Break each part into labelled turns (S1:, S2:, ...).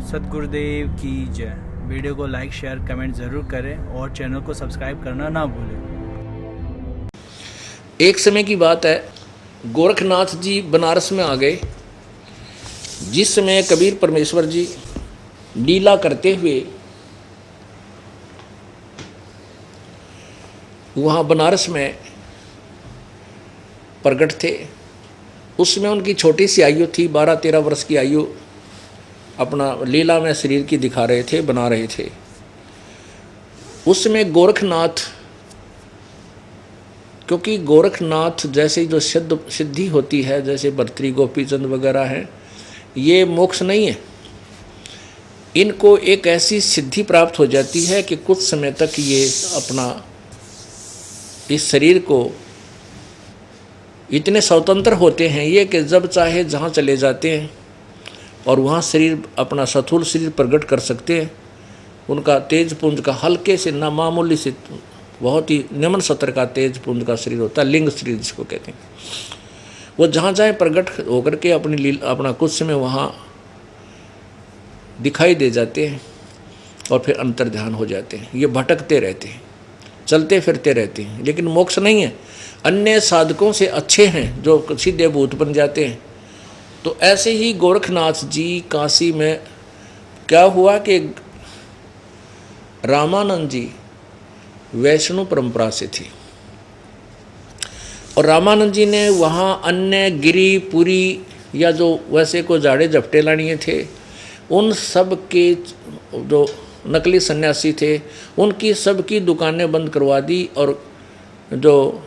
S1: सतगुरुदेव की जय। वीडियो को लाइक शेयर कमेंट ज़रूर करें और चैनल को सब्सक्राइब करना ना भूलें।
S2: एक समय की बात है, गोरखनाथ जी बनारस में आ गए। जिस समय कबीर परमेश्वर जी लीला करते हुए वहाँ बनारस में प्रकट थे, उसमें उनकी छोटी सी आयु थी, 12-13 वर्ष की आयु। अपना लीला में शरीर की दिखा रहे थे, बना रहे थे। उसमें गोरखनाथ, क्योंकि गोरखनाथ जैसे जो सिद्धि होती है, जैसे भर्तृहरि गोपीचंद वगैरह हैं, ये मोक्ष नहीं है। इनको एक ऐसी सिद्धि प्राप्त हो जाती है कि कुछ समय तक ये अपना इस शरीर को इतने स्वतंत्र होते हैं ये कि जब चाहे जहाँ चले जाते हैं और वहाँ शरीर अपना स्थूल शरीर प्रकट कर सकते हैं। उनका तेज पुंज का हल्के से ना मामूली से बहुत ही निम्न सत्र का तेज पुंज का शरीर होता है, लिंग शरीर जिसको कहते हैं। वो जहाँ चाहे प्रकट होकर के अपना कुछ समय वहाँ दिखाई दे जाते हैं और फिर अंतर ध्यान हो जाते हैं। ये भटकते रहते हैं, चलते फिरते रहते हैं, लेकिन मोक्ष नहीं है। अन्य साधकों से अच्छे हैं जो सीधे भूत बन जाते हैं। तो ऐसे ही गोरखनाथ जी काशी में क्या हुआ कि रामानंद जी वैष्णव परंपरा से थे और रामानंद जी ने वहाँ अन्य गिरी पुरी या जो वैसे को जाड़े झपटे लानिए थे, उन सब के जो नकली सन्यासी थे उनकी सबकी दुकानें बंद करवा दी और जो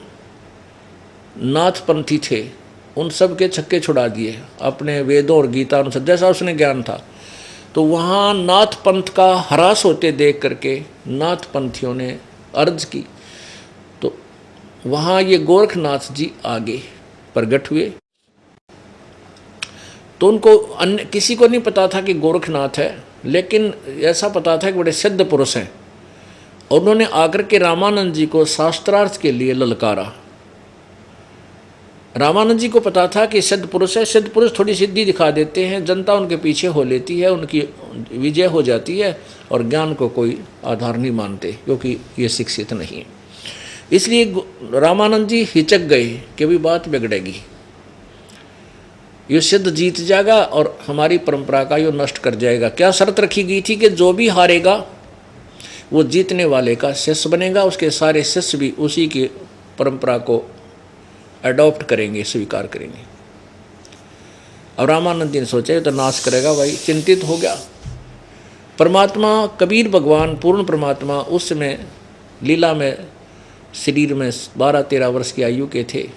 S2: नाथपंथी थे उन सब के छक्के छुड़ा दिए अपने वेदों और गीता अनुसार जैसा उसने ज्ञान था। तो वहाँ नाथ पंथ का ह्रास होते देख करके नाथपंथियों ने अर्ज की, तो वहाँ ये गोरखनाथ जी आगे प्रकट हुए। तो उनको अन्य किसी को नहीं पता था कि गोरखनाथ है, लेकिन ऐसा पता था कि बड़े सिद्ध पुरुष हैं। और उन्होंने आकर के रामानंद जी को शास्त्रार्थ के लिए ललकारा। रामानंद जी को पता था कि सिद्ध पुरुष है, सिद्ध पुरुष थोड़ी सिद्धि दिखा देते हैं, जनता उनके पीछे हो लेती है, उनकी विजय हो जाती है और ज्ञान को कोई आधार नहीं मानते क्योंकि ये शिक्षित नहीं है। इसलिए रामानंद जी हिचक गए कि भी बात बिगड़ेगी, ये सिद्ध जीत जाएगा और हमारी परंपरा का ये नष्ट कर जाएगा। क्या शर्त रखी गई थी कि जो भी हारेगा वो जीतने वाले का शिष्य बनेगा, उसके सारे शिष्य भी उसी की परंपरा को अडॉप्ट करेंगे, स्वीकार करेंगे। और रामानंद जी ने सोचा ये तो नाश करेगा भाई, चिंतित हो गया। परमात्मा कबीर भगवान पूर्ण परमात्मा उस समय लीला में शरीर में 12-13 वर्ष की आयु के थे।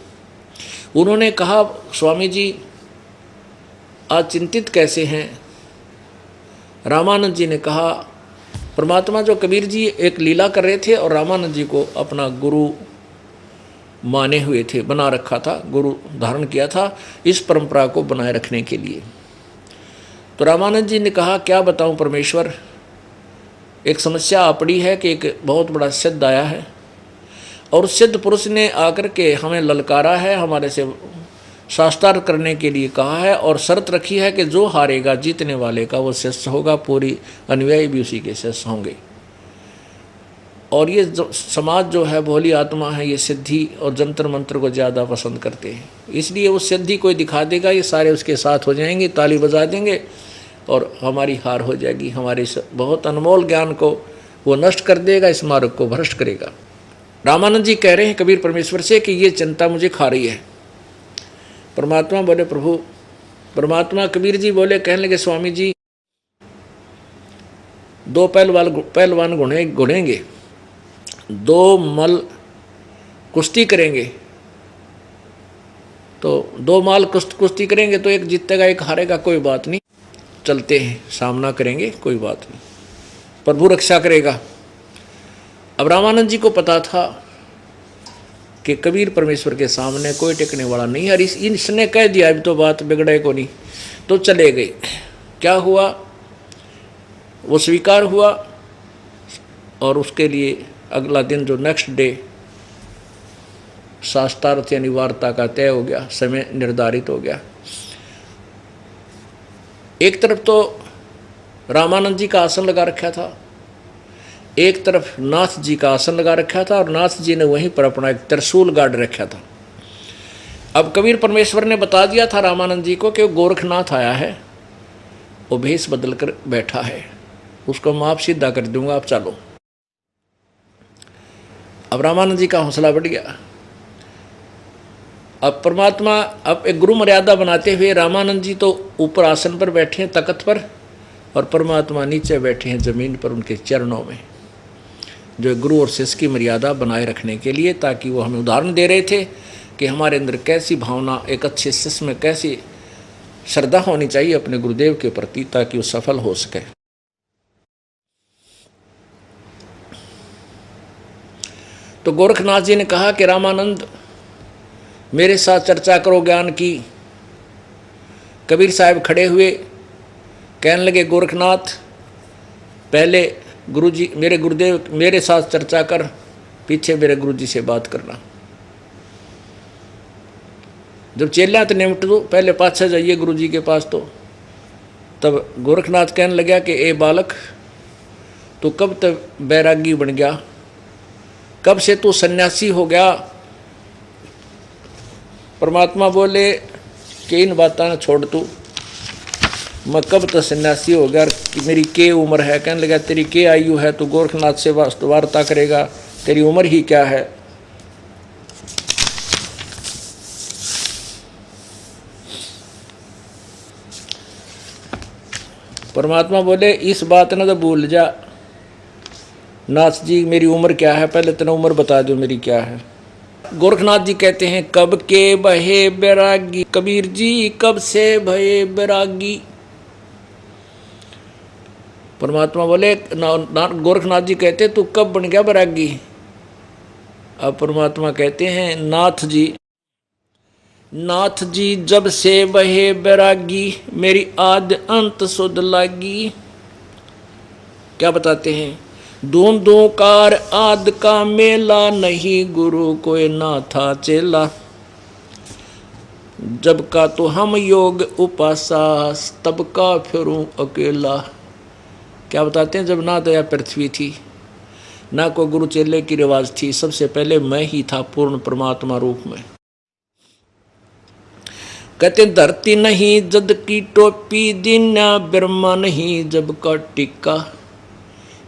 S2: उन्होंने कहा स्वामी जी आज चिंतित कैसे हैं? रामानंद जी ने कहा परमात्मा जो कबीर जी एक लीला कर रहे थे और रामानंद जी को अपना गुरु माने हुए थे, बना रखा था, गुरु धारण किया था इस परंपरा को बनाए रखने के लिए। तो रामानंद जी ने कहा क्या बताऊं परमेश्वर, एक समस्या आ पड़ी है कि एक बहुत बड़ा सिद्ध आया है और सिद्ध पुरुष ने आकर के हमें ललकारा है, हमारे से शास्त्रार्थ करने के लिए कहा है और शर्त रखी है कि जो हारेगा जीतने वाले का वो शिष्य होगा, पूरी अनुयायी भी उसी के शिष्य होंगे। और ये जो समाज जो है भोली आत्मा है, ये सिद्धि और जंतर मंत्र को ज़्यादा पसंद करते हैं, इसलिए वो सिद्धि कोई दिखा देगा ये सारे उसके साथ हो जाएंगे, ताली बजा देंगे और हमारी हार हो जाएगी। हमारे बहुत अनमोल ज्ञान को वो नष्ट कर देगा, इस मार्ग को भ्रष्ट करेगा। रामानंद जी कह रहे हैं कबीर परमेश्वर से कि ये चिंता मुझे खा रही है। परमात्मा बोले प्रभु, परमात्मा कबीर जी बोले, कहने लगे स्वामी जी दो पहलवान घुड़ेंगे, दो मल कुश्ती करेंगे, तो दो माल कुश्ती करेंगे तो एक जीतेगा एक हारेगा, कोई बात नहीं, चलते हैं सामना करेंगे, कोई बात नहीं, प्रभु रक्षा करेगा। अब रामानंद जी को पता था कि कबीर परमेश्वर के सामने कोई टिकने वाला नहीं है और इसने कह दिया अभी तो बात बिगड़े को नहीं, तो चले गए। क्या हुआ, वो स्वीकार हुआ और उसके लिए अगला दिन जो नेक्स्ट डे शास्त्रार्थ यानी वार्ता का तय हो गया, समय निर्धारित हो गया। एक तरफ तो रामानंद जी का आसन लगा रखा था, एक तरफ नाथ जी का आसन लगा रखा था और नाथ जी ने वहीं पर अपना एक त्रिशूल गाड़ रखा था। अब कबीर परमेश्वर ने बता दिया था रामानंद जी को कि वो गोरखनाथ आया है, वो भेष बदल कर बैठा है, उसको माप सीधा कर दूंगा, आप चलो। अब रामानंद जी का हौसला बढ़ गया। अब परमात्मा अब एक गुरु मर्यादा बनाते हुए रामानंद जी तो ऊपर आसन पर बैठे हैं तख्त पर, और परमात्मा नीचे बैठे हैं जमीन पर उनके चरणों में, जो गुरु और शिष्य की मर्यादा बनाए रखने के लिए, ताकि वो हमें उदाहरण दे रहे थे कि हमारे अंदर कैसी भावना, एक अच्छे शिष्य में कैसी श्रद्धा होनी चाहिए अपने गुरुदेव के प्रति, ताकि वो सफल हो सके। तो गोरखनाथ जी ने कहा कि रामानंद मेरे साथ चर्चा करो ज्ञान की। कबीर साहब खड़े हुए, कहने लगे गोरखनाथ पहले गुरुजी, मेरे गुरुदेव मेरे साथ चर्चा कर, पीछे मेरे गुरुजी से बात करना। जब चेला तो निमट दो, पहले पाछे जाइए गुरुजी के पास। तो तब गोरखनाथ कहने लगा कि ए बालक, तो कब तक बैरागी बन गया, कब से तू सन्यासी हो गया? परमात्मा बोले कि इन बातों ने छोड़ तू, मैं कब तक सन्यासी हो गया, कि मेरी के उम्र है? कहने लगा तेरी के आयु है, तू गोरखनाथ से वार्ता करेगा, तेरी उम्र ही क्या है? परमात्मा बोले इस बात ने तो भूल जा नाथ जी, मेरी उम्र क्या है, पहले तेना उम्र बता दो मेरी क्या है। गोरखनाथ जी कहते हैं कब के भये बैरागी, कबीर जी कब से भये बैरागी। परमात्मा बोले गोरखनाथ जी कहते तू कब बन गया बैरागी? अब परमात्मा कहते हैं नाथ जी जब से भये बैरागी, मेरी आद अंत सुध लागी। क्या बताते हैं? दूं कार आद का मेला, नहीं गुरु कोई ना था चेला। जब का तो हम योग उपासा, तब का फिरूं अकेला। क्या बताते हैं? जब ना दया पृथ्वी थी, ना कोई गुरु चेले की रिवाज थी, सबसे पहले मैं ही था पूर्ण परमात्मा रूप में। कहते धरती नहीं जद की टोपी, दीना ब्रह्मा नहीं जब का टिक्का।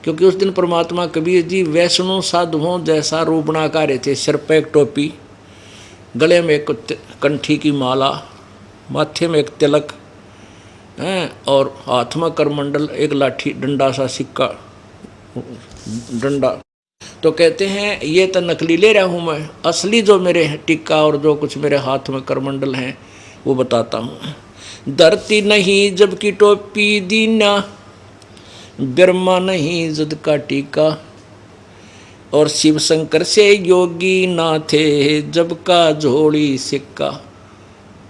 S2: क्योंकि उस दिन परमात्मा कबीर जी वैष्णो साधुओं जैसा रूप बना कर रहे थे। सिर पर एक टोपी, गले में एक कंठी की माला, माथे में एक तिलक और हाथ में करमंडल, एक लाठी डंडा सा सिक्का डंडा। तो कहते हैं ये तो नकली ले रहा हूँ मैं, असली जो मेरे टिक्का और जो कुछ मेरे हाथ में करमंडल हैं वो बताता हूँ। धरती नहीं जब की टोपी, दीना ब्रह्मा नहीं जद का टीका। और शिव शंकर से योगी ना थे, जब का झोली सिक्का।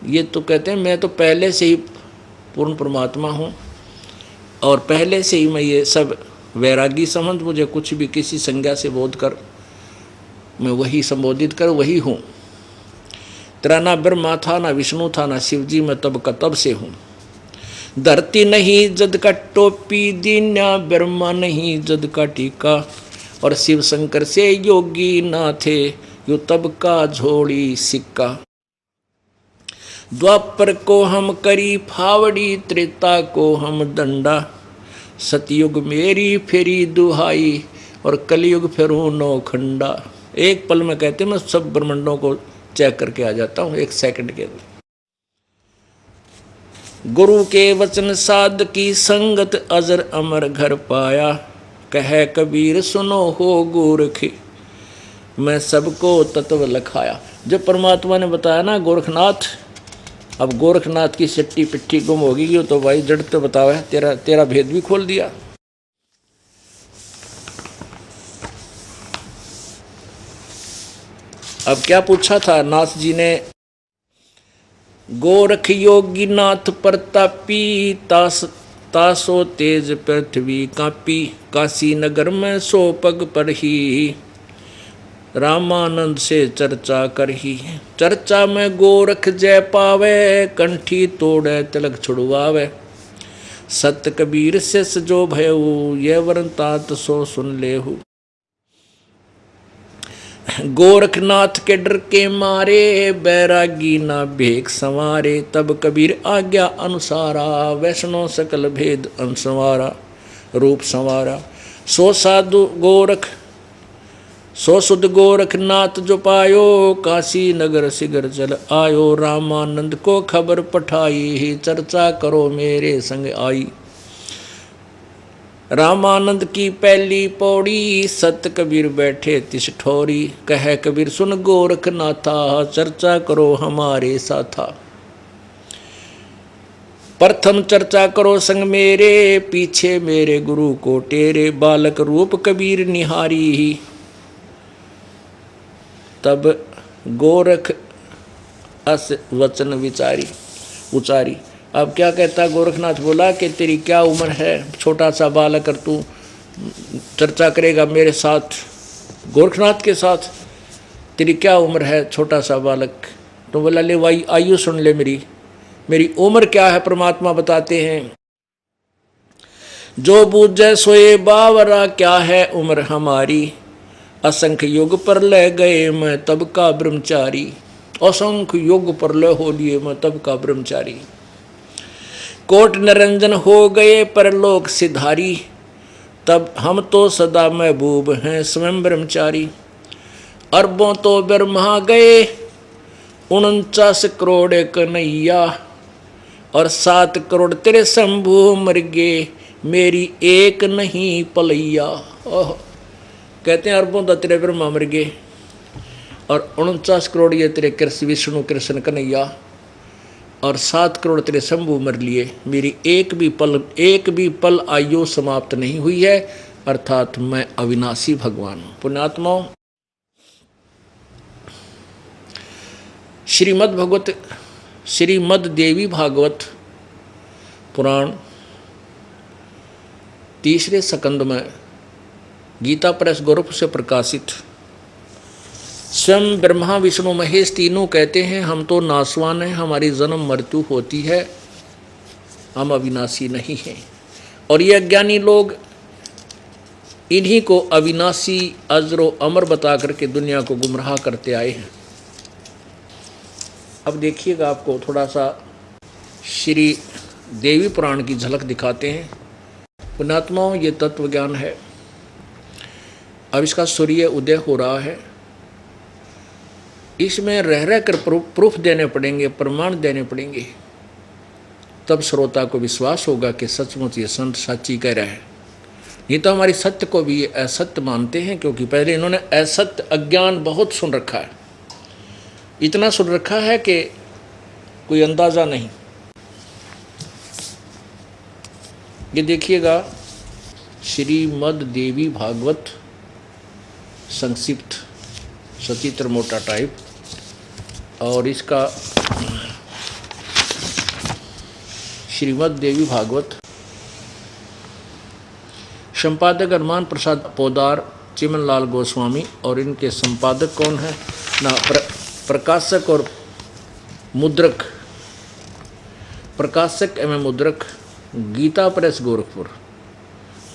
S2: ये तो कहते हैं मैं तो पहले से ही पूर्ण परमात्मा हूँ, और पहले से ही मैं ये सब वैरागी समझ, मुझे कुछ भी किसी संज्ञा से बोध कर, मैं वही संबोधित कर वही हूँ। तेरा ना ब्रह्मा था, ना विष्णु था, ना शिव जी, मैं तब का तब से हूँ। धरती नहीं जद का टोपी, दीना ब्रह्मा नहीं जद का टीका। और शिव शंकर से योगी ना थे, यो तब का झोली सिक्का। द्वापर को हम करी फावड़ी, त्रेता को हम दंडा। सतयुग मेरी फेरी दुहाई, और कलयुग फिरूं नौखंडा। एक पल में कहते मैं सब ब्रह्मांडों को चेक करके आ जाता हूँ, एक सेकंड के अंदर। गुरु के वचन साध की संगत, अजर अमर घर पाया। कहे कबीर सुनो हो गोरख, मैं सबको तत्व लखाया। जब परमात्मा ने बताया ना गोरखनाथ, अब गोरखनाथ की सिट्टी पिट्ठी गुम होगी, तो भाई जड़ तो बतावा है, तेरा भेद भी खोल दिया। अब क्या पूछा था नाथ जी ने? गोरख योगी नाथ प्रतापी, तासो तेज पृथ्वी कापी। काशी नगर में सो पग पर ही, रामानंद से चर्चा करही। चर्चा में गोरख जय पावे, कंठी तोड़े तिलक छुड़वावे। सत कबीर शिष्य जो भयऊ, ये वरन तात सो सुन लेहु। गोरखनाथ के डर के मारे, बैरागी ना भेख संवारे। तब कबीर आज्ञा अनुसारा, वैष्णो सकल भेद अनसंवारा। रूप संवारा सो साधु गोरख, सो सुध गोरखनाथ जो पायो। काशी नगर सिगर चल आयो, रामानंद को खबर पठाई। चर्चा करो मेरे संग आई। रामानंद की पहली पौड़ी, सत कबीर बैठे तिस ठोरी। कह कबीर सुन गोरखनाथा, चर्चा करो हमारे साथा। प्रथम चर्चा करो संग मेरे, पीछे मेरे गुरु को टेरे। बालक रूप कबीर निहारी, तब गोरख अस वचन विचारी उचारी। अब क्या कहता गोरखनाथ, बोला कि तेरी क्या उम्र है, छोटा सा बालक, और तू चर्चा करेगा मेरे साथ, गोरखनाथ के साथ? तेरी क्या उम्र है, छोटा सा बालक? तो बोला, ले भाई आयु सुन ले मेरी उम्र क्या है, परमात्मा बताते हैं। जो बूझे सोए बावरा, क्या है उम्र हमारी। असंख्य युग पर ले गए मैं तब का ब्रह्मचारी। असंख्य युग पर ले हो लिए मैं तब का ब्रह्मचारी। कोट निरंजन हो गए परलोक सिधारी, तब हम तो सदा महबूब हैं स्वयं ब्रह्मचारी। अरबों तो ब्रह्मा गए 49 करोड़ कन्हैया, और 7 करोड़ तेरे शंभू मर गए, मेरी एक नहीं पलैया। ओह, कहते हैं अरबों तो तेरे ब्रह्मा मर गए और 49 करोड़ ये तेरे कृष्ण विष्णु कृष्ण कन्हैया, और 7 करोड़ तेरे शंभू मर लिए, मेरी एक भी पल आयु समाप्त नहीं हुई है, अर्थात मैं अविनाशी भगवान हूँ। पुण्यात्माओं, श्रीमद् देवी भागवत पुराण तीसरे स्कंद में गीता प्रेस गोरखपुर से प्रकाशित स्वयं ब्रह्मा विष्णु महेश तीनों कहते हैं, हम तो नासवान हैं, हमारी जन्म मृत्यु होती है, हम अविनाशी नहीं हैं। और ये अज्ञानी लोग इन्हीं को अविनाशी अजरो अमर बता करके दुनिया को गुमराह करते आए हैं। अब देखिएगा, आपको थोड़ा सा श्री देवी पुराण की झलक दिखाते हैं। पुण्यात्माओं, ये तत्व ज्ञान है। अब इसका सूर्य उदय हो रहा है, इसमें रह कर प्रूफ देने पड़ेंगे, प्रमाण देने पड़ेंगे, तब श्रोता को विश्वास होगा कि सचमुच ये संत सच्ची कह रहे हैं। नहीं तो हमारी सत्य को भी असत्य मानते हैं, क्योंकि पहले इन्होंने असत्य अज्ञान बहुत सुन रखा है, इतना सुन रखा है कि कोई अंदाजा नहीं। ये देखिएगा, श्रीमद् देवी भागवत संक्षिप्त, सचित्र मोटा टाइप, और इसका श्रीमद् देवी भागवत संपादक हनुमान प्रसाद पोदार, चिमनलाल गोस्वामी, और इनके संपादक कौन है ना, प्रकाशक और मुद्रक, प्रकाशक एवं मुद्रक गीता प्रेस गोरखपुर,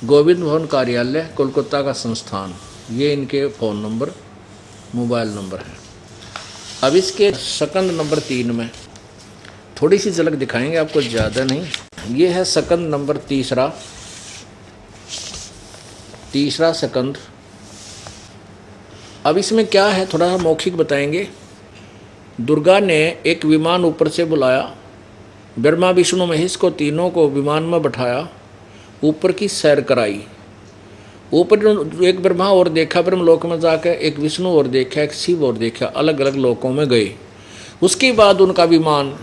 S2: गोविंद भवन कार्यालय कोलकाता का संस्थान। ये इनके फ़ोन नंबर, मोबाइल नंबर है। अब इसके स्कंद नंबर 3 में थोड़ी सी झलक दिखाएंगे आपको, ज़्यादा नहीं। ये है स्कंद नंबर तीसरा स्कंद। अब इसमें क्या है, थोड़ा सा मौखिक बताएंगे। दुर्गा ने एक विमान ऊपर से बुलाया, ब्रह्मा विष्णु महेश को तीनों को विमान में बैठाया, ऊपर की सैर कराई। ऊपर एक ब्रह्मा और देखा ब्रह्मलोक में जाकर, एक विष्णु और देखा, एक शिव और देखा, अलग अलग लोकों में गए। उसके बाद उनका विमान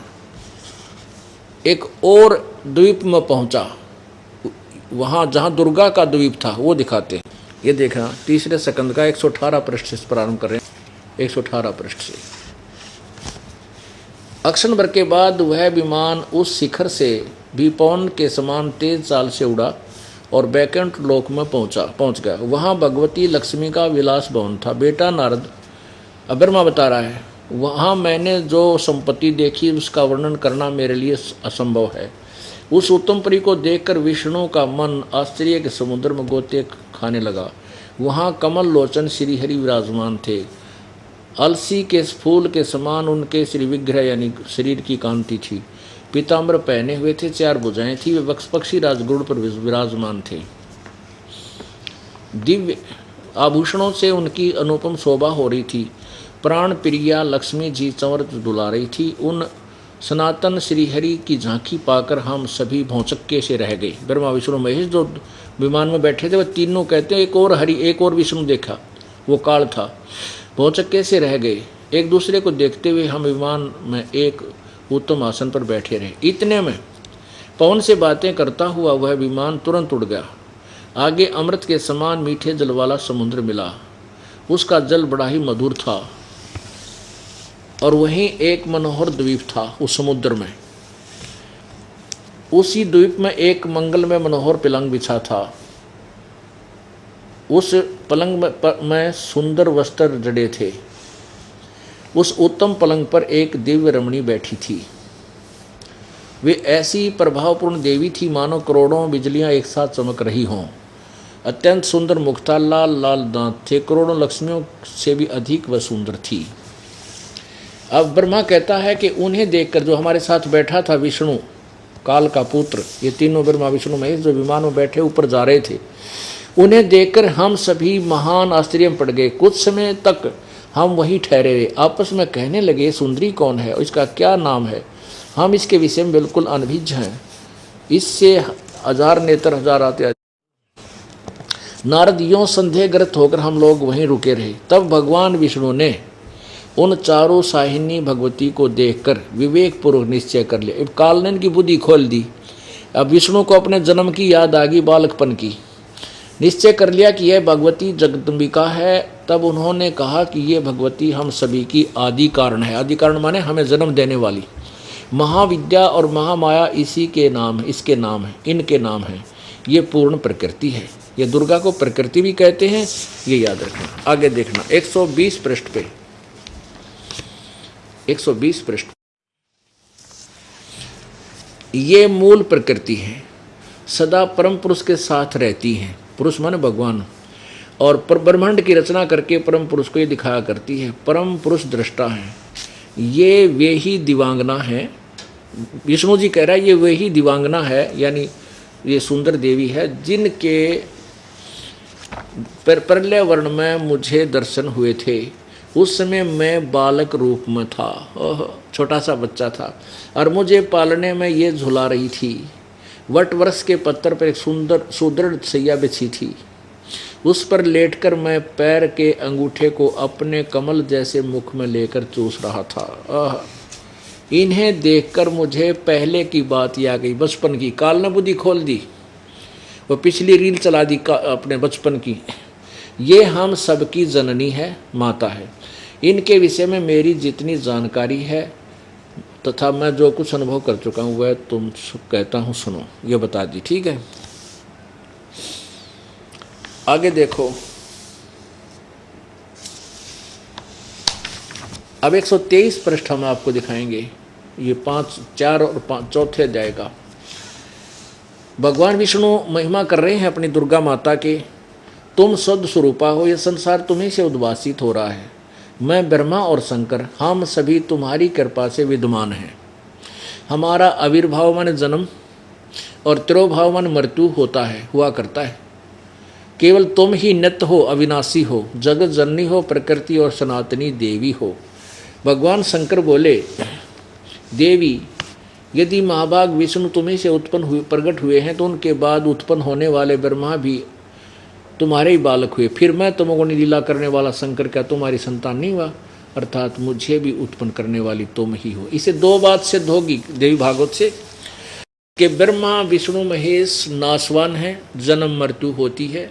S2: एक और द्वीप में पहुंचा, वहाँ जहाँ दुर्गा का द्वीप था वो दिखाते हैं। ये देखना, तीसरे स्कंद का 118 पृष्ठ से प्रारंभ कर रहे हैं, 118 पृष्ठ से। अक्षण भर के बाद वह विमान उस शिखर से भी पवन के समान तेज चाल से उड़ा और बैकुंठ लोक में पहुंच गया। वहाँ भगवती लक्ष्मी का विलास भवन था। बेटा नारद, ब्रह्मा बता रहा है, वहाँ मैंने जो संपत्ति देखी उसका वर्णन करना मेरे लिए असंभव है। उस उत्तम परी को देखकर विष्णु का मन आश्चर्य के समुद्र में गोते खाने लगा। वहाँ कमल लोचन श्री हरि विराजमान थे। अलसी के फूल के समान उनके श्री विग्रह यानी शरीर की कांति थी। पीताम्बर पहने हुए थे, 4 भुजाएं थी, वे पक्षी राजगुण पर विराजमान थे। दिव्य आभूषणों से उनकी अनुपम शोभा हो रही थी। प्राण प्रिया लक्ष्मी जी चंवर डुला रही थी। उन सनातन श्रीहरि की झांकी पाकर हम सभी भौचक्के से रह गए। ब्रह्मा विष्णु महेश जो विमान में बैठे थे वह तीनों कहते हैं एक और विष्णु देखा, वो काल था, भौचक्के से रह गए। एक दूसरे को देखते हुए हम विमान में एक उत्तम आसन पर बैठे रहे। इतने में पवन से बातें करता हुआ वह विमान तुरंत उड़ गया। आगे अमृत के समान मीठे जल वाला समुद्र मिला। उसका जल बड़ा ही मधुर था और वहीं एक मनोहर द्वीप था उस समुद्र में। उसी द्वीप में एक मंगल में मनोहर पलंग बिछा था। उस पलंग में सुंदर वस्त्र जड़े थे। उस उत्तम पलंग पर एक दिव्य रमणी बैठी थी। वे ऐसी प्रभावपूर्ण देवी थी मानो करोड़ों बिजलियां एक साथ चमक रही हों। अत्यंत सुंदर मुख था, लाल लाल दांत थे, करोड़ों लक्ष्मियों से भी अधिक वह सुंदर थी। अब ब्रह्मा कहता है कि उन्हें देखकर जो हमारे साथ बैठा था विष्णु काल का पुत्र, ये तीनों ब्रह्मा विष्णु महेश जो विमान में बैठे ऊपर जा रहे थे, उन्हें देखकर हम सभी महान आश्चर्य में पड़ गए। कुछ समय तक हम वहीं ठहरे रहे, आपस में कहने लगे सुंदरी कौन है और इसका क्या नाम है। हम इसके विषय में बिल्कुल अनभिज्ञ हैं। इससे हजार नेत्र हजार आते। नारद यों संदेहग्रस्त होकर हम लोग वहीं रुके रहे। तब भगवान विष्णु ने उन चारों साहिनी भगवती को देखकर विवेक पूर्वक निश्चय कर लिया। अब काल ने इनकी बुद्धि खोल दी। अब विष्णु को अपने जन्म की याद आ गई, बालकपन की। निश्चय कर लिया कि यह भगवती जगदम्बिका है। तब उन्होंने कहा कि ये भगवती हम सभी की आदि कारण है। आदि कारण माने हमें जन्म देने वाली। महाविद्या और महामाया इसी के नाम है, इसके नाम है, इनके नाम है। ये पूर्ण प्रकृति है। ये दुर्गा को प्रकृति भी कहते हैं, ये याद रखना। आगे देखना 120 पृष्ठ पे, 120 पृष्ठ। ये मूल प्रकृति है, सदा परम पुरुष के साथ रहती है। पुरुष माने भगवान। और ब्रह्मांड की रचना करके परम पुरुष को ये दिखाया करती है। परम पुरुष दृष्टा है। ये वे ही दिवांगना है। विष्णु जी कह रहा है ये वे ही दिवांगना है, यानी ये सुंदर देवी है जिनके प्रलय वर्ण में मुझे दर्शन हुए थे। उस समय मैं बालक रूप में था, छोटा सा बच्चा था, और मुझे पालने में ये झुला रही थी। वट वृक्ष के पत्थर पर एक सुंदर सुदृढ़ सैया बिछी थी। उस पर लेटकर मैं पैर के अंगूठे को अपने कमल जैसे मुख में लेकर चूस रहा था। इन्हें देखकर मुझे पहले की बात याद आ गई, बचपन की। काल ने बुद्धि खोल दी, वो पिछली रील चला दी अपने बचपन की। ये हम सबकी जननी है, माता है। इनके विषय में मेरी जितनी जानकारी है तथा मैं जो कुछ अनुभव कर चुका हूँ वह तुम कहता हूँ, सुनो। ये बता दी, ठीक है। आगे देखो, अब 123 पृष्ठ हम आपको दिखाएंगे। ये 5, 4 और 5 चौथे अध्याय का। भगवान विष्णु महिमा कर रहे हैं अपनी दुर्गा माता के। तुम शुद्ध स्वरूपा हो, यह संसार तुम्हीं से उद्भासित हो रहा है। मैं ब्रह्मा और शंकर हम सभी तुम्हारी कृपा से विद्यमान हैं। हमारा आविर्भाव मन जन्म और तिरोभाव मन मृत्यु होता है, हुआ करता है। केवल तुम ही नित्य हो, अविनाशी हो, जगत जननी हो, प्रकृति और सनातनी देवी हो। भगवान शंकर बोले, देवी यदि महाभाग विष्णु तुम्हीं से उत्पन्न हुए प्रकट हुए हैं तो उनके बाद उत्पन्न होने वाले ब्रह्मा भी तुम्हारे ही बालक हुए। फिर मैं तुमको लीला करने वाला शंकर क्या तुम्हारी संतान नहीं हुआ? अर्थात मुझे भी उत्पन्न करने वाली तुम ही हो। इसे 2 बात सिद्ध होगी देवी भागवत से कि ब्रह्मा विष्णु महेश नाशवान है, जन्म मृत्यु होती है।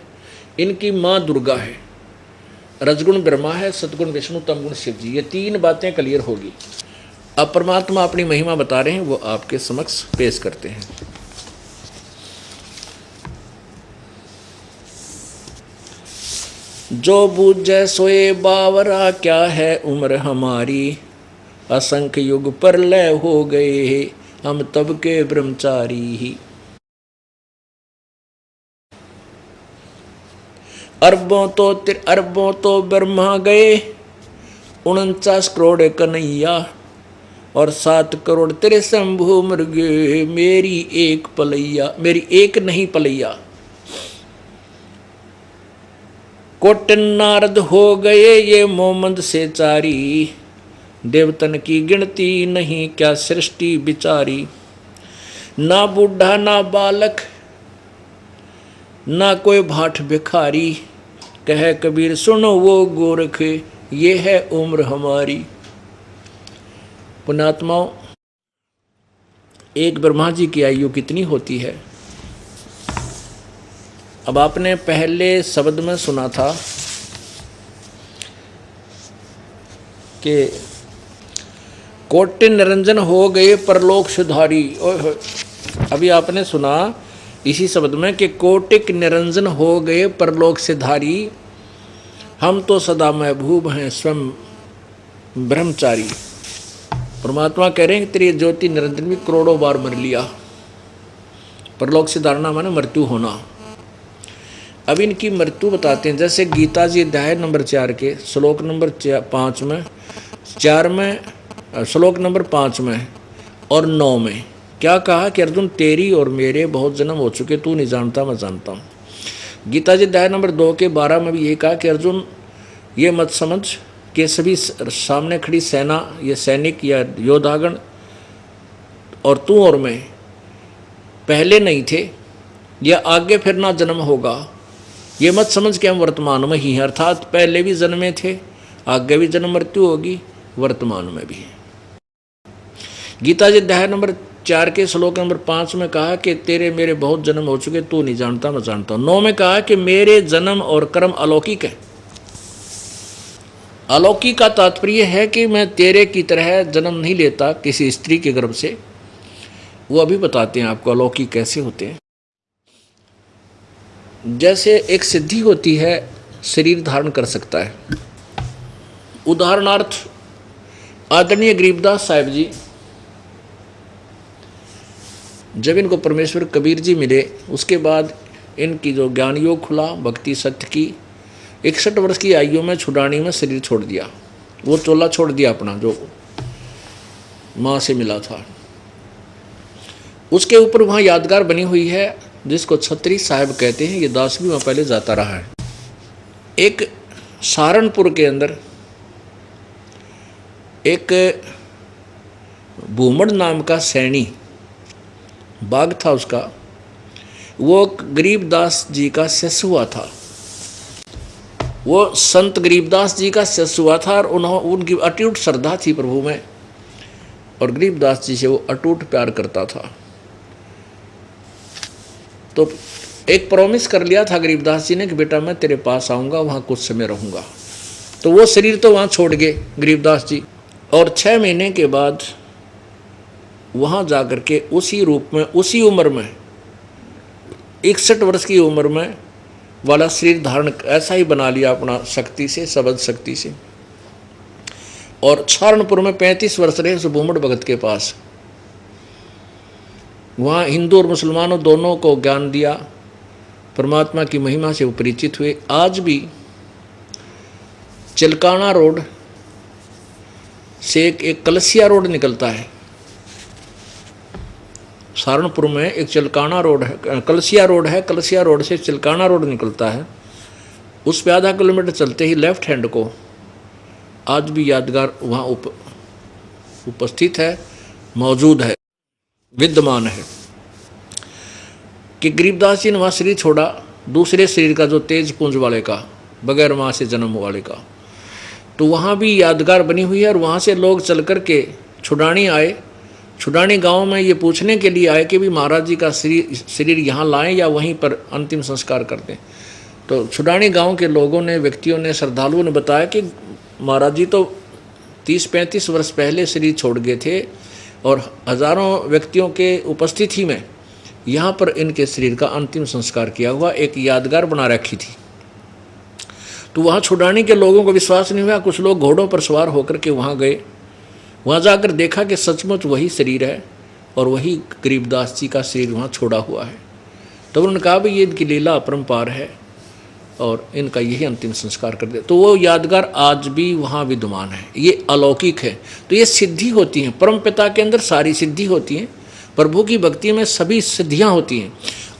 S2: इनकी माँ दुर्गा है, रजगुण ब्रह्मा है, सतगुण विष्णु, तमगुण शिव जी। ये 3 बातें क्लियर होगी। अब परमात्मा अपनी महिमा बता रहे हैं, वो आपके समक्ष पेश करते हैं। जो बूझे सोए बावरा, क्या है उम्र हमारी, असंख्य युग प्रलय हो गए, हम तब के ब्रह्मचारी ही। अरबों तो ब्रह्मा गए, 49 करोड़ कन्हैया, और 7 करोड़ तेरे शंभु मृगे, मेरी एक पलैया, मेरी एक नहीं पलैया। कोटन नारद हो गए ये मोमंद से चारी, देवतन की गिनती नहीं क्या सृष्टि बिचारी। ना बूढ़ा ना बालक ना कोई भाट भिखारी, कह कबीर सुनो वो गोरख, ये है उम्र हमारी। पुण्यात्माओं, एक ब्रह्मा जी की आयु कितनी होती है? अब आपने पहले शब्द में सुना था कि कोटि निरंजन हो गए परलोक सुधारी। अभी आपने सुना इसी शब्द में कि कोटिक निरंजन हो गए परलोक से धारी, हम तो सदा महबूब हैं स्वयं ब्रह्मचारी। परमात्मा कह रहे हैं कि तेरी ज्योति निरंजन भी करोड़ों बार मर लिया। परलोक से धारणा माने मृत्यु होना। अब इनकी मृत्यु बताते हैं। जैसे गीता जी अध्याय नंबर 4 के श्लोक नंबर 5 में, 4 में, श्लोक नंबर 5 में और 9 में क्या कहा कि अर्जुन तेरी और मेरे बहुत जन्म हो चुके, तू नहीं जानता मैं जानता हूँ। गीता जी अध्याय नंबर 2 के 12 में भी ये कहा कि अर्जुन ये मत समझ कि सभी सामने खड़ी सेना, ये सैनिक या योद्धागण और तू और मैं पहले नहीं थे या आगे फिर ना जन्म होगा। ये मत समझ के हम वर्तमान में ही हैं, अर्थात पहले भी जन्मे थे, आगे भी जन्म मृत्यु होगी, वर्तमान में भी है। गीता जी अध्याय नंबर 4 के श्लोक नंबर 5 में कहा कि तेरे मेरे बहुत जन्म हो चुके, तू नहीं जानता मैं जानता हूं। 9 में कहा कि मेरे जन्म और कर्म अलौकिक है। अलौकिक का तात्पर्य है कि मैं तेरे की तरह जन्म नहीं लेता किसी स्त्री के गर्भ से। वो अभी बताते हैं आपको अलौकिक कैसे होते हैं। जैसे एक सिद्धि होती है, शरीर धारण कर सकता है। उदाहरणार्थ आदरणीय गरीबदास साहिब जी, जब इनको परमेश्वर कबीर जी मिले उसके बाद इनकी जो ज्ञान योग खुला, भक्ति सत्य की, 61 वर्ष की आयु में छुड़ानी में शरीर छोड़ दिया। वो चोला छोड़ दिया अपना जो माँ से मिला था। उसके ऊपर वहाँ यादगार बनी हुई है जिसको छत्री साहिब कहते हैं। ये दास भी वहाँ पहले जाता रहा है। एक सहारनपुर के अंदर एक भूमड़ नाम का सैनी बाग था उसका, वो गरीबदास जी का शिष्य हुआ था। वो संत गरीबदास जी का शिष्य हुआ था और उनकी अटूट श्रद्धा थी प्रभु में, और गरीबदास जी से वो अटूट प्यार करता था। तो एक प्रॉमिस कर लिया था गरीबदास जी ने कि बेटा मैं तेरे पास आऊँगा, वहाँ कुछ समय रहूँगा। तो वो शरीर तो वहाँ छोड़ गए गरीबदास जी, और 6 महीने के बाद वहाँ जाकर के उसी रूप में, उसी उम्र में, 61 वर्ष की उम्र में वाला शरीर धारण ऐसा ही बना लिया अपना शक्ति से, शब्द शक्ति से। और सहारनपुर में 35 वर्ष रहे उस भूमड़ भगत के पास। वहाँ हिंदू और मुसलमानों दोनों को ज्ञान दिया, परमात्मा की महिमा से वो परिचित हुए। आज भी चिलकाना रोड से एक कलसिया रोड निकलता है। सहारनपुर में एक चिलकाना रोड है, कलसिया रोड है। कलसिया रोड से चिलकाना रोड निकलता है। उस पे आधा किलोमीटर चलते ही लेफ्ट हैंड को आज भी यादगार वहाँ उपस्थित है, मौजूद है, विद्यमान है कि गरीबदास जी ने वहाँ शरीर छोड़ा, दूसरे शरीर का जो तेज पुंज वाले का, बगैर माँ से जन्म वाले का। तो वहाँ भी यादगार बनी हुई है। और वहाँ से लोग चल कर के छुड़ानी आए। छुड़ानी गांव में ये पूछने के लिए आए कि भी महाराज जी का शरीर यहाँ लाएं या वहीं पर अंतिम संस्कार कर दें। तो छुड़ानी गांव के लोगों ने, व्यक्तियों ने, श्रद्धालुओं ने बताया कि महाराज जी तो 30-35 वर्ष पहले शरीर छोड़ गए थे और हजारों व्यक्तियों के उपस्थिति में यहाँ पर इनके शरीर का अंतिम संस्कार किया हुआ, एक यादगार बना रखी थी। तो वहाँ छुड़ानी के लोगों को विश्वास नहीं हुआ। कुछ लोग घोड़ों पर सवार होकर के वहाँ गए। वहाँ जाकर देखा कि सचमुच वही शरीर है और वही गरीबदास जी का शरीर वहाँ छोड़ा हुआ है। तो उन्होंने कहा भाई ये इनकी लीला अपरंपार है और इनका यही अंतिम संस्कार कर दे। तो वो यादगार आज भी वहाँ विद्यमान है, ये अलौकिक है। तो ये सिद्धि होती हैं, परम पिता के अंदर सारी सिद्धि होती हैं, प्रभु की भक्ति में सभी सिद्धियाँ होती हैं।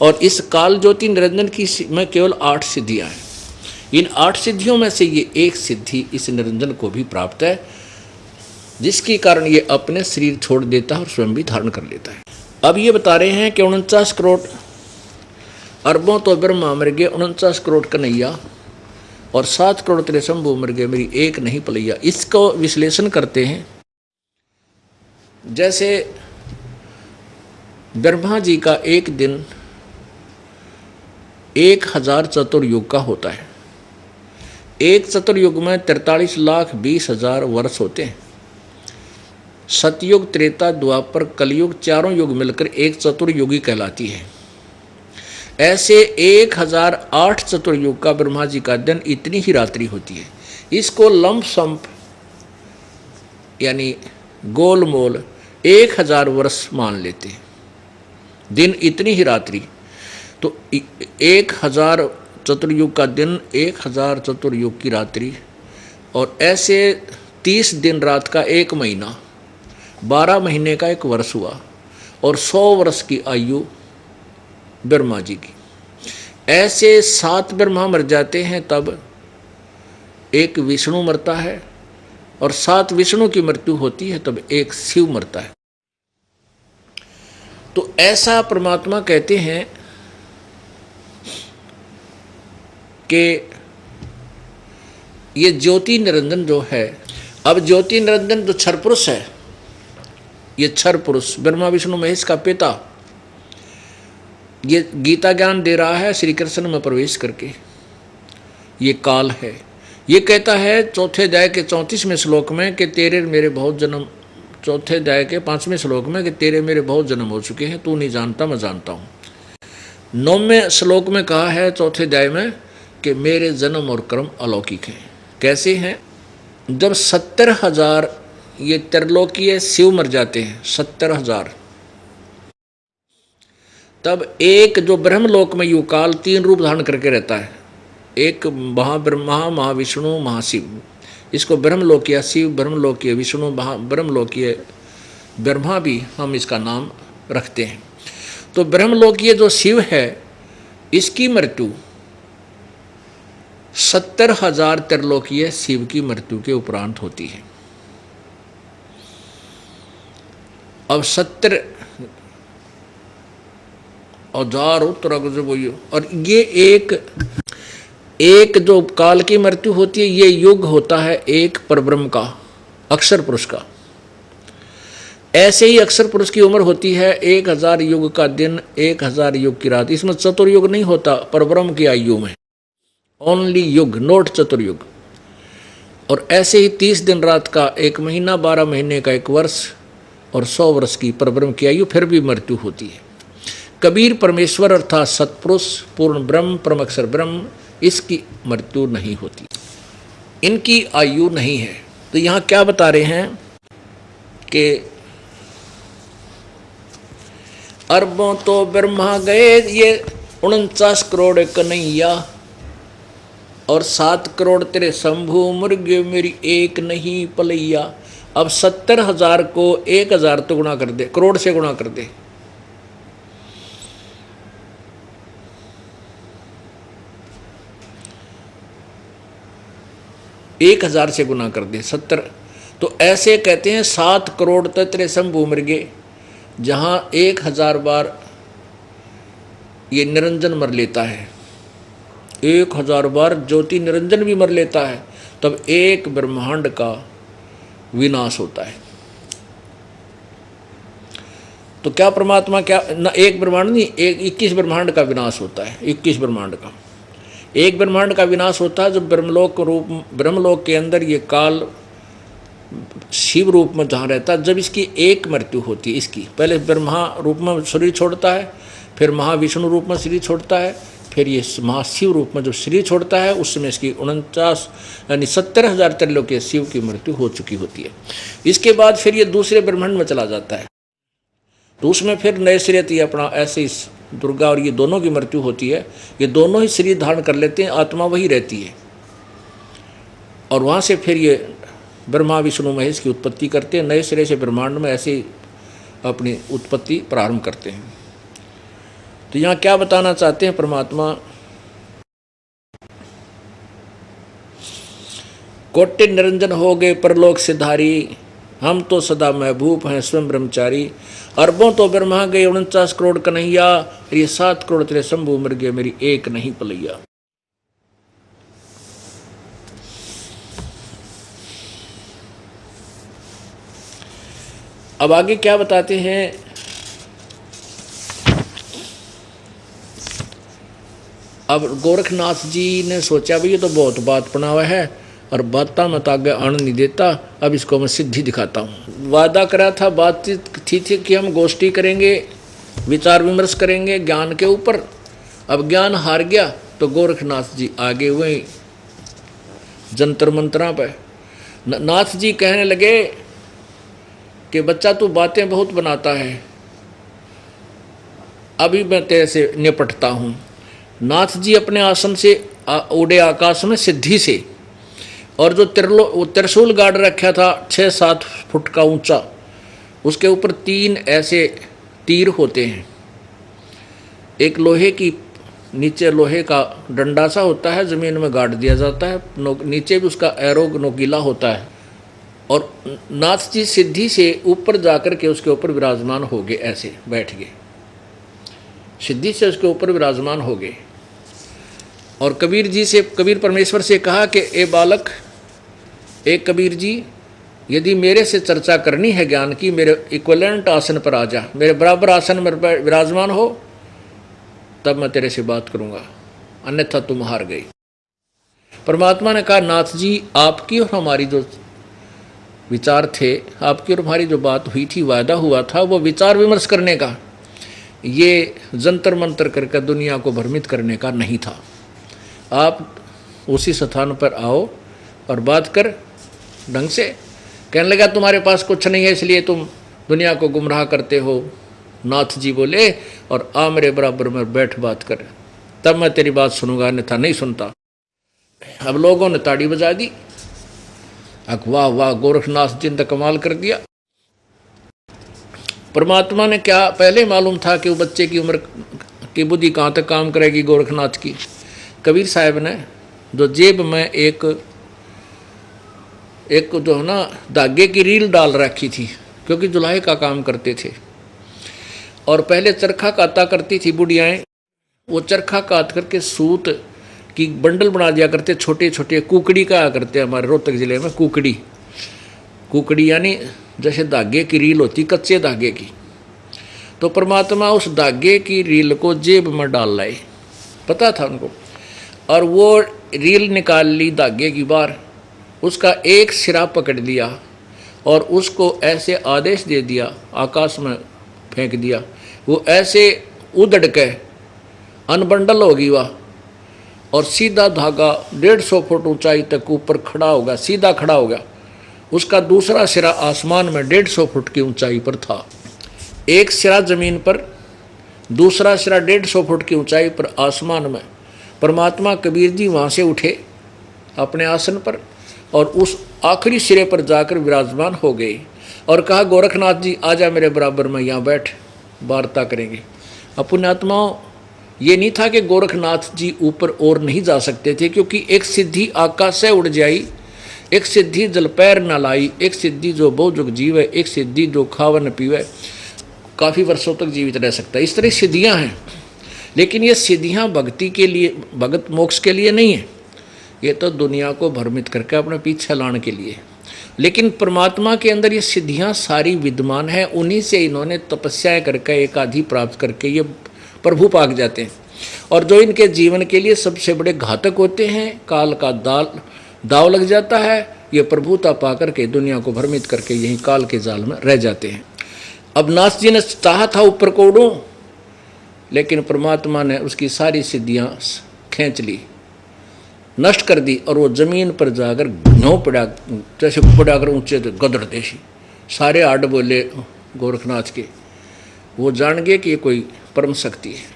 S2: और इस काल ज्योति निरंजन की में केवल 8 सिद्धियाँ हैं। इन 8 सिद्धियों में से ये एक सिद्धि इस निरंजन को भी प्राप्त है, जिसके कारण ये अपने शरीर छोड़ देता है और स्वयं भी धारण कर लेता है। अब ये बता रहे हैं कि 49 करोड़ अरबों तो ब्रह्मा मर गए, 49 करोड़ कन्हैया, और 7 करोड़ तेरे शंभु मर गए, मेरी एक नहीं पलैया। इसको विश्लेषण करते हैं। जैसे ब्रह्मा जी का एक दिन 1000 चतुर्युग का होता है। एक चतुर्युग में 43,20,000 वर्ष होते हैं। सतयुग, त्रेता, द्वापर, कलयुग, चारों युग मिलकर एक चतुर्युगी कहलाती है। ऐसे 1008 चतुर्युग का ब्रह्मा जी का दिन इतनी ही रात्रि होती है। इसको लंप संप यानी गोलमोल 1000 वर्ष मान लेते हैं। दिन इतनी ही रात्रि, तो 1000 चतुर्युग का दिन, 1000 चतुर्युग की रात्रि, और ऐसे 30 दिन रात का एक महीना, 12 महीने का एक वर्ष हुआ, और 100 वर्ष की आयु ब्रह्मा जी की। ऐसे 7 ब्रह्मा मर जाते हैं, तब एक विष्णु मरता है, और 7 विष्णु की मृत्यु होती है, तब एक शिव मरता है। तो ऐसा परमात्मा कहते हैं कि ये ज्योति निरंजन जो है, अब ज्योति निरंजन जो क्षर पुरुष है, ये क्षर पुरुष ब्रह्मा विष्णु महेश का पिता, ये गीता ज्ञान दे रहा है श्री कृष्ण में प्रवेश करके। ये काल है। ये कहता है चौथे अध्याय के 34वें श्लोक में कि तेरे मेरे बहुत जन्म, चौथे अध्याय के 5वें श्लोक में कि तेरे मेरे बहुत जन्म हो चुके हैं, तू नहीं जानता मैं जानता हूँ। 9वें श्लोक में कहा है चौथे अध्याय में कि मेरे जन्म और कर्म अलौकिक हैं। कैसे हैं? जब 70,000 ये त्रिलोकीय शिव मर जाते हैं, 70,000, तब एक जो ब्रह्मलोक में युकाल 3 रूप धारण करके रहता है, एक महाब्रह्मा, महाविष्णु, महाशिव। इसको ब्रह्मलोकीय शिव, ब्रह्मलोकीय विष्णु, ब्रह्मलोकीय ब्रह्मा भी हम इसका नाम रखते हैं। तो ब्रह्मलोकीय जो शिव है, इसकी मृत्यु 70,000 त्रिलोकीय शिव की मृत्यु के उपरांत होती है। अब 70,000 और ये एक जो काल की मृत्यु होती है, ये युग होता है एक परब्रह्म का, अक्षर पुरुष का। ऐसे ही अक्षर पुरुष की उम्र होती है 1000 युग का दिन, 1000 युग की रात। इसमें चतुर्युग नहीं होता परब्रह्म की आयु में, ओनली युग, नोट चतुर्युग। और ऐसे ही 30 दिन रात का एक महीना, 12 महीने का एक वर्ष, और 100 वर्ष की परब्रह्म की आयु, फिर भी मृत्यु होती है। कबीर परमेश्वर अर्थात सतपुरुष, पूर्ण ब्रह्म, परम अक्षर ब्रह्म, इसकी मृत्यु नहीं होती, इनकी आयु नहीं है। तो यहाँ क्या बता रहे हैं कि अरबों तो ब्रह्मा गए, ये 49 करोड़ कन्हैया, और 7 करोड़ तेरे शंभु मुर्गे, मेरी एक नहीं पलैया। अब 70,000 को 1000 तो गुणा कर दे, करोड़ से गुणा कर दे, एक 1000 से गुना कर दे 70। तो ऐसे कहते हैं 7 करोड़ तो तेरे शंभु मृगे, जहाँ 1000 बार ये निरंजन मर लेता है, 1000 बार ज्योति निरंजन भी मर लेता है, तब एक ब्रह्मांड का विनाश होता है। तो क्या परमात्मा, क्या ना एक ब्रह्मांड नहीं, 21 ब्रह्मांड का विनाश होता है। 21 ब्रह्मांड का, एक ब्रह्मांड का विनाश होता है जब ब्रह्मलोक के अंदर ये काल शिव रूप में जहाँ रहता है, जब इसकी एक मृत्यु होती है। इसकी पहले ब्रह्मा रूप में शरीर छोड़ता है, फिर महाविष्णु रूप में शरीर छोड़ता है, फिर ये महाशिव रूप में जो शरीर छोड़ता है, उस समय इसकी 49 यानी 70,000 त्रिलोकीय शिव की मृत्यु हो चुकी होती है। इसके बाद फिर ये दूसरे ब्रह्मांड में चला जाता है। तो उसमें फिर नए सिरे ये अपना ऐसे इस दुर्गा और ये दोनों की मृत्यु होती है, ये दोनों ही शरीर धारण कर लेते हैं, आत्मा वही रहती है। और वहाँ से फिर ये ब्रह्मा विष्णु महेश की उत्पत्ति करते हैं, नए सिरे से ब्रह्मांड में ऐसे ही अपनी उत्पत्ति प्रारंभ करते हैं। तो यहाँ क्या बताना चाहते हैं परमात्मा, कोटि निरंजन हो गए परलोक से धारी, हम तो सदा महबूब हैं स्वयं ब्रह्मचारी। अरबों तो ब्रह्मा गए 49 करोड़ कन्हैया, ये 7 करोड़ तेरे शंभु मर गए मेरी एक नहीं पलैया। अब आगे क्या बताते हैं, अब गोरखनाथ जी ने सोचा भाई ये तो बहुत बात पढ़ावा है और बाता मत आगे आने नहीं देता, अब इसको मैं सिद्धि दिखाता हूँ। वादा करा था, बातचीत थी कि हम गोष्ठी करेंगे, विचार विमर्श करेंगे ज्ञान के ऊपर। अब ज्ञान हार गया तो गोरखनाथ जी आगे हुए जंतर मंत्रा पे। नाथ जी कहने लगे कि बच्चा तू बातें बहुत बनाता है, अभी मैं तेरे से निपटता हूँ। नाथ जी अपने आसन से उड़े आकाश में सिद्धि से, और जो त्रिशूल गाड़ रखा था 6-7 फुट का ऊंचा, उसके ऊपर 3 ऐसे तीर होते हैं। एक लोहे की, नीचे लोहे का डंडा सा होता है, ज़मीन में गाड़ दिया जाता है, नीचे भी उसका एरो नोकीला होता है। और नाथ जी सिद्धि से ऊपर जाकर के उसके ऊपर विराजमान हो गए, ऐसे बैठ गए, सिद्धि से उसके ऊपर विराजमान हो गए। और कबीर जी से, कबीर परमेश्वर से कहा कि ए बालक, एक कबीर जी, यदि मेरे से चर्चा करनी है ज्ञान की, मेरे इक्वलेंट आसन पर आ जा, मेरे बराबर आसन में विराजमान हो, तब मैं तेरे से बात करूंगा, अन्यथा तुम हार गई। परमात्मा ने कहा, नाथ जी आपकी और हमारी जो विचार थे, आपकी और हमारी जो बात हुई थी, वायदा हुआ था, वो विचार विमर्श करने का, ये जंतर मंतर करके दुनिया को भ्रमित करने का नहीं था। आप उसी स्थान पर आओ और बात कर ढंग से। कहने लगा तुम्हारे पास कुछ नहीं है इसलिए तुम दुनिया को गुमराह करते हो। नाथ जी बोले, और आ मेरे बराबर में बैठ बात कर, तब मैं तेरी बात सुनूंगा, अन्यथा नहीं सुनता। अब लोगों ने ताड़ी बजा दी, वाह वाह, गोरखनाथ जी ने कमाल कर दिया। परमात्मा ने क्या पहले मालूम था कि वो बच्चे की उम्र की बुद्धि कहाँ तक काम करेगी गोरखनाथ की। कबीर साहब ने जो जेब में एक जो है ना धागे की रील डाल रखी थी, क्योंकि जुलाई का काम करते थे, और पहले चरखा काता करती थी बुढ़ियाएँ, वो चरखा काट करके सूत की बंडल बना दिया करते, छोटे छोटे कुकड़ी का करते हमारे रोहतक ज़िले में। कुकड़ी यानी जैसे धागे की रील होती, कच्चे धागे की। तो परमात्मा उस धागे की रील को जेब में डाल लाए, पता था उनको, और वो रील निकाल ली धागे की बाहर, उसका एक सिरा पकड़ लिया और उसको ऐसे आदेश दे दिया, आकाश में फेंक दिया। वो ऐसे उधड़ के अनबंडल होगी वह, और सीधा धागा 150 फुट ऊंचाई तक ऊपर खड़ा होगा, सीधा खड़ा होगा। उसका दूसरा सिरा आसमान में 150 फुट की ऊंचाई पर था। एक सिरा जमीन पर, दूसरा सिरा 150 फुट की ऊंचाई पर आसमान में। परमात्मा कबीर जी वहाँ से उठे अपने आसन पर और उस आखिरी सिरे पर जाकर विराजमान हो गए और कहा, गोरखनाथ जी आजा मेरे बराबर में, यहाँ बैठ, वार्ता करेंगे। अब पुण्यात्माओं, ये नहीं था कि गोरखनाथ जी ऊपर और नहीं जा सकते थे, क्योंकि एक सिद्धि आकाश से उड़ जाई, एक सिद्धि जल पैर न लाई, एक सिद्धि जो बहुजुग जीवे, एक सिद्धि जो खावे न पीवे, काफ़ी वर्षों तक जीवित रह सकता है। इस तरह सिद्धियाँ हैं, लेकिन ये सिद्धियाँ भक्ति के लिए, भगत मोक्ष के लिए नहीं है, ये तो दुनिया को भ्रमित करके अपने पीछे लाने के लिए। लेकिन परमात्मा के अंदर ये सिद्धियाँ सारी विद्यमान हैं, उन्हीं से इन्होंने तपस्याएं करके एक आधी प्राप्त करके ये प्रभु पाक जाते हैं। और जो इनके जीवन के लिए सबसे बड़े घातक होते हैं, काल का दाव लग जाता है, ये प्रभुता पा करके दुनिया को भ्रमित करके यहीं काल के जाल में रह जाते हैं। अब नाथ जी ने चाहा था ऊपर को उड़ूं, लेकिन परमात्मा ने उसकी सारी सिद्धियाँ खींच ली, नष्ट कर दी, और वो जमीन पर जाकर घनों पड़ा, जैसे पड़ाकर ऊंचे गदर देशी। सारे आड बोले गोरखनाथ के, वो जान गए कि ये कोई परम शक्ति है।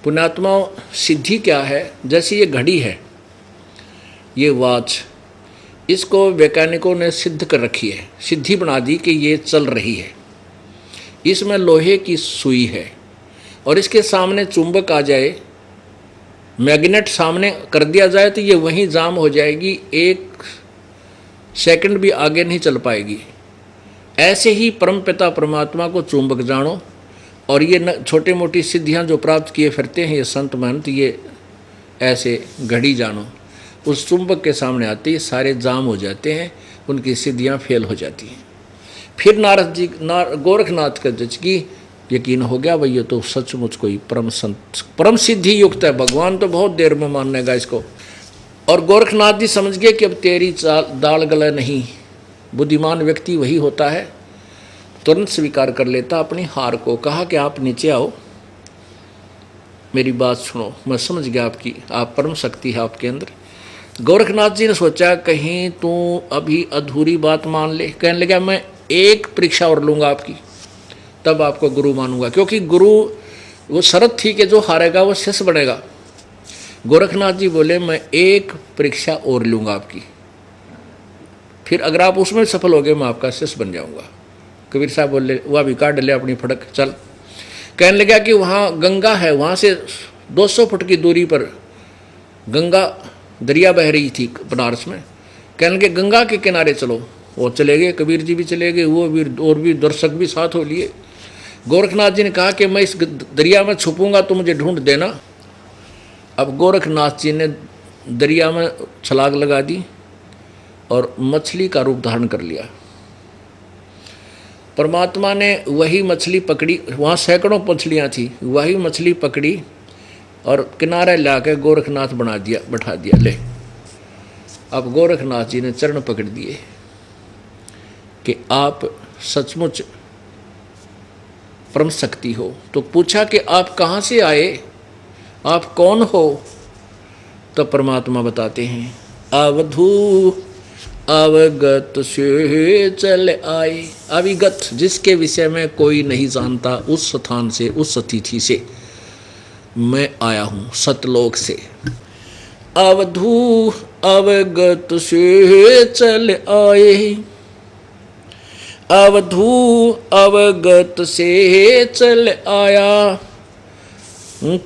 S2: पुण्यात्माओं, सिद्धि क्या है? जैसे ये घड़ी है, ये वॉच, इसको वैज्ञानिकों ने सिद्ध कर रखी है, सिद्धि बना दी कि ये चल रही है। इसमें लोहे की सुई है और इसके सामने चुंबक आ जाए, मैग्नेट सामने कर दिया जाए तो ये वहीं जाम हो जाएगी, 1 सेकंड भी आगे नहीं चल पाएगी। ऐसे ही परमपिता परमात्मा को चुंबक जानो, और ये छोटे मोटी सिद्धियां जो प्राप्त किए फिरते हैं ये संत महंत, ये ऐसे घड़ी जानो। उस चुंबक के सामने आते ही सारे जाम हो जाते हैं, उनकी सिद्धियां फेल हो जाती हैं। फिर नारद जी गोरखनाथ का जज की यकीन हो गया, भाई ये तो सचमुच कोई परम संत, परम सिद्धि युक्त है, भगवान तो बहुत देर में मानेगा इसको। और गोरखनाथ जी समझ गए कि अब तेरी दाल गला नहीं। बुद्धिमान व्यक्ति वही होता है, तुरंत स्वीकार कर लेता अपनी हार को। कहा कि आप नीचे आओ, मेरी बात सुनो, मैं समझ गया आपकी, आप परम शक्ति है आपके अंदर। गोरखनाथ जी ने सोचा कहीं तू अभी अधूरी बात मान ले। कहने लगा मैं एक परीक्षा और लूँगा आपकी, तब आपको गुरु मानूंगा, क्योंकि गुरु वो शर्त थी कि जो हारेगा वो शिष्य बनेगा। गोरखनाथ जी बोले मैं एक परीक्षा और लूँगा आपकी, फिर अगर आप उसमें सफल हो गए मैं आपका शिष्य बन जाऊँगा। कबीर साहब बोले वह भी काट ले अपनी फटक, चल। कहने लगा कि वहाँ गंगा है, वहाँ से 200 फुट की दूरी पर गंगा दरिया बह रही थी बनारस में। कहने लगे गंगा के किनारे चलो, वो चले गए, कबीर जी भी चले गए, वो भी और भी दर्शक भी साथ हो लिए। गोरखनाथ जी ने कहा कि मैं इस दरिया में छुपूंगा तो मुझे ढूंढ देना। अब गोरखनाथ जी ने दरिया में छलांग लगा दी और मछली का रूप धारण कर लिया। परमात्मा ने वही मछली पकड़ी, वहाँ सैकड़ों मछलियाँ थी, वही मछली पकड़ी और किनारे लाकर गोरखनाथ बैठा दिया। ले, अब गोरखनाथ जी ने चरण पकड़ दिए कि आप सचमुच परम शक्ति हो। तो पूछा कि आप कहाँ से आए, आप कौन हो? तो परमात्मा बताते हैं अवधू अवगत से चल आए। अविगत, जिसके विषय में कोई नहीं जानता, उस स्थान से, उस तिथि से मैं आया हूँ, सतलोक से। अवधू अवगत से चल आए, अवधू अवगत से चल आया,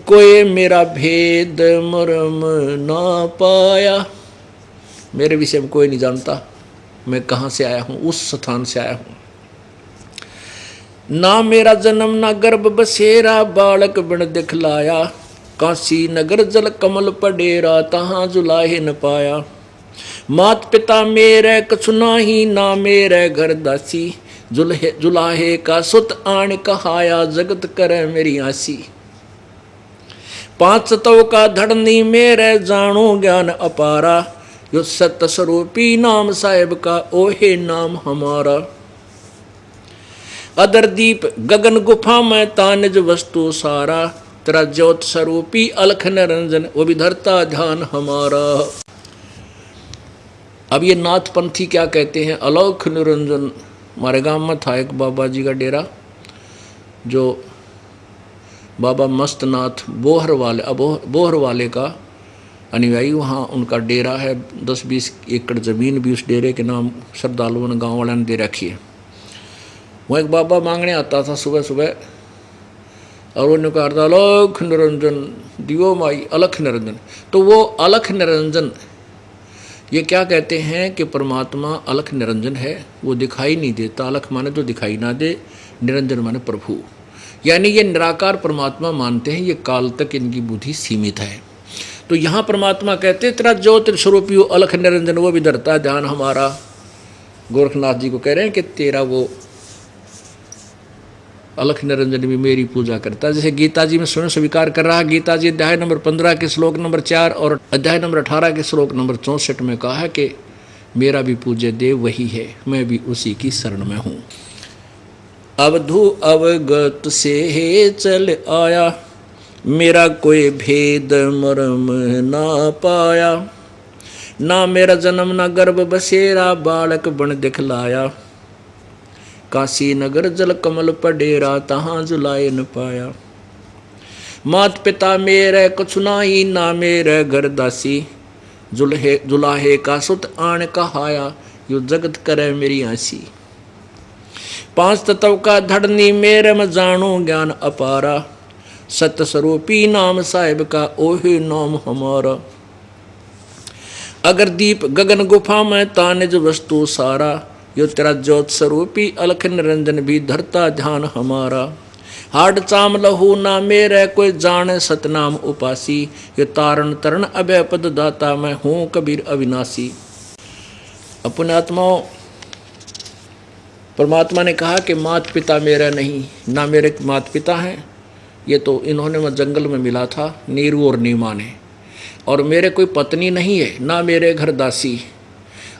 S2: कोई मेरा भेद मर्म ना पाया। मेरे विषय में कोई नहीं जानता, मैं कहाँ से आया हूँ, उस स्थान से आया हूँ। ना मेरा जन्म ना गर्भ बसेरा, बालक बिन दिखलाया, काशी नगर जल कमल पडेरा, तहाँ जुलाहे न पाया। मात पिता मेरे कछु नाही, ना मेरे घर दासी, जुलाहे का सुत आण कहाया, जगत करे मेरी आसी। 5 तव का धड़नी मेरे, जानो ज्ञान अपारा, यो सत स्वरूपी नाम साहेब का, ओहे नाम हमारा। अदर दीप गगन गुफा में तानिज वस्तु सारा, तेरा ज्योत स्वरूपी अलख निरंजन, वो भी धरता ध्यान हमारा। अब ये नाथपंथी क्या कहते हैं, अलौख निरंजन। हमारे गांव में था एक बाबा जी का डेरा, जो बाबा मस्तनाथ बोहर वाले का अनुयायी, वहाँ उनका डेरा है। 10-20 एकड़ ज़मीन भी उस डेरे के नाम श्रद्धालुओं ने, गाँव वालों ने दे रखी है। वहाँ एक बाबा मांगने आता था सुबह सुबह, और उन्होंने कहा था अलख निरंजन दियो माई, अलख निरंजन। तो वो अलख निरंजन, ये क्या कहते हैं कि परमात्मा अलख निरंजन है, वो दिखाई नहीं देता। अलख माने तो दिखाई ना दे, निरंजन माने प्रभु, यानी ये निराकार परमात्मा मानते हैं। ये काल तक इनकी बुद्धि सीमित है। तो यहाँ परमात्मा कहते तेरा ज्योति स्वरूपी हो अलख निरंजन, वो भी धरता ध्यान हमारा। गोरखनाथ जी को कह रहे हैं कि तेरा वो अलख निरंजन भी मेरी पूजा करता है। जैसे गीता जी में स्वयं स्वीकार कर रहा है। गीता जी अध्याय नंबर 15 के श्लोक नंबर 4 और अध्याय नंबर 18 के श्लोक नंबर 64 में कहा है कि मेरा भी पूज्य देव वही है, मैं भी उसी की शरण में हूँ। अवधू अवगत से चल आया, मेरा कोई भेद मर्म ना पाया, ना मेरा जन्म ना गर्भ बसेरा, बालक बन दिखलाया। काशी नगर जल कमल पर डेरा तहाँ जुलाए न पाया। मात पिता मेरे कुछ नाही ना मेरे घर दासी, जुलाहे का सुत आन कहाया यो जगत करे मेरी आसी। पांच तत्व का धड़नी मेरे में जानो ज्ञान अपारा, सत्य स्वरूपी नाम साहिब का ओही नाम हमारा। अगर दीप गगन गुफा में तानिज वस्तु सारा, यो तेरा ज्योत स्वरूपी अलख निरंजन भी धरता ध्यान हमारा। हाड चाम लहू ना मेरे कोई जाने सतनाम उपासी, यो तारण तरण अभय पद दाता मैं हूँ कबीर अविनाशी। अपने आत्माओं, परमात्मा ने कहा कि माता पिता मेरा नहीं, ना मेरे माता पिता हैं, ये तो इन्होंने मैं जंगल में मिला था नीरू और नीमा ने, और मेरे कोई पत्नी नहीं है ना मेरे घर दासी,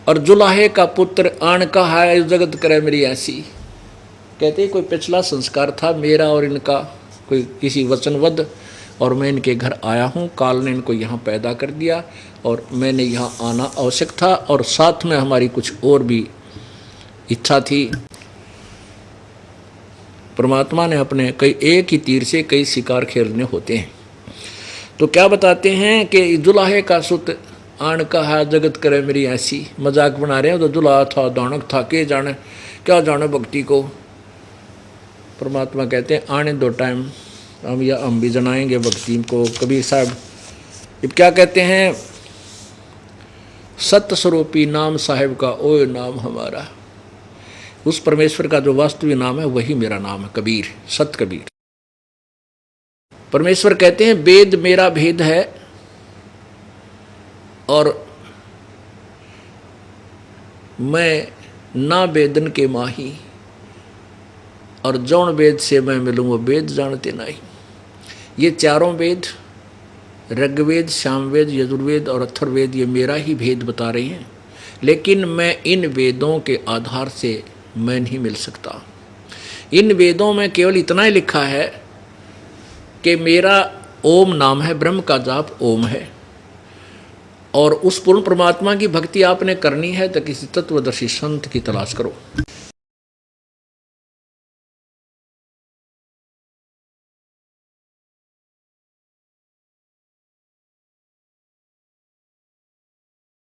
S2: और जुलाहे का पुत्र आन का है जगत करे मेरी ऐसी। कहते कोई पिछला संस्कार था मेरा और इनका कोई किसी वचनबद्ध, और मैं इनके घर आया हूँ, काल ने इनको यहाँ पैदा कर दिया और मैंने यहाँ आना आवश्यक था, और साथ में हमारी कुछ और भी इच्छा थी। परमात्मा ने अपने कई एक ही तीर से कई शिकार खेलने होते हैं। तो क्या बताते हैं कि जुलाहे का सुत आन का है जगत करे मेरी ऐसी। मजाक बना रहे हैं, तो जुलाहा था दानक था, के जाने क्या जाने भक्ति को। परमात्मा कहते हैं आने दो टाइम, हम भी जनाएंगे भक्ति को। कबीर साहब अब क्या कहते हैं, सत्य स्वरूपी नाम साहिब का ओए नाम हमारा। उस परमेश्वर का जो वास्तविक नाम है वही मेरा नाम है, कबीर, सत कबीर। परमेश्वर कहते हैं वेद मेरा भेद है, और मैं ना वेदन के माही, और जौन वेद से मैं मिलूँ वो वेद जानते नहीं। ये चारों वेद, ऋग्वेद, सामवेद, यजुर्वेद और अथर्ववेद, ये मेरा ही भेद बता रहे हैं, लेकिन मैं इन वेदों के आधार से मैं नहीं मिल सकता। इन वेदों में केवल इतना ही लिखा है कि मेरा ओम नाम है, ब्रह्म का जाप ओम है, और उस पूर्ण परमात्मा की भक्ति आपने करनी है तो किसी तत्वदर्शी संत की तलाश करो।